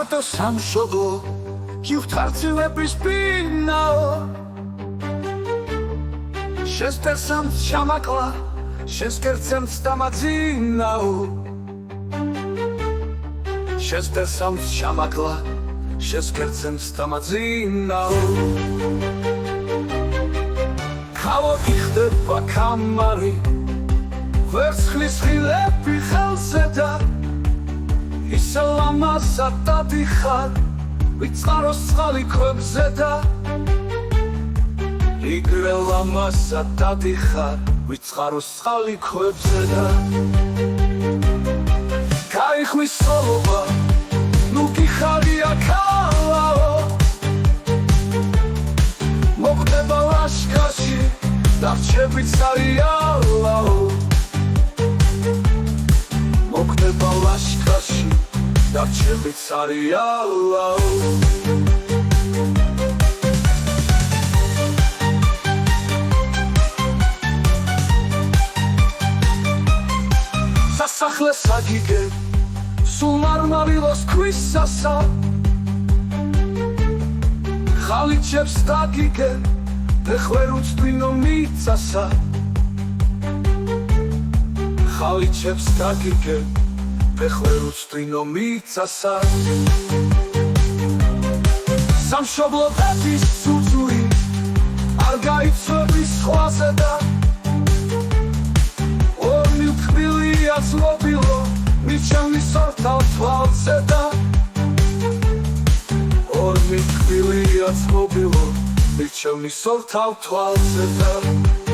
მარტო სამშობლო გივთარცილების ბინაო შესტესამ ჩამაკლა შენს კერძემ სტამაძინაო შესტესამ ჩამაკლა შენს კერძემ სტამაძინაო ქავოდი ხდება კამარი ვერცხლის ხილები ხელზე და ისე ლამაზად დადიხარ ვიწყაროს წყალი ქვებზე და იგივე ლამაზად დადიხარ ვიწყაროს წყალი ქვებზე და გაიხვის სოლობა ნუ გიხარია ქალაო მოკვდება ლაშქარში დარჩებით სარიალაო მოკვდება ლაშქარში დარჩებით სარიალაო სასახლე საგიგე სულ მარმარილოს ქვისასა ხალიჩებს დაგიგე ეხვერ უცდვინო მიწასა ხალიჩებს დაგიგე ეხვერ უცდვინო მიწასა სამშობლო დათის სუძური არ გაიცვების სხვაზე და ორმი თბილია ცნობილო მიჩვენი სორთავ თვალზე და ორმი თბილია ცნობილო მიჩვენი სორთავ თვალზე და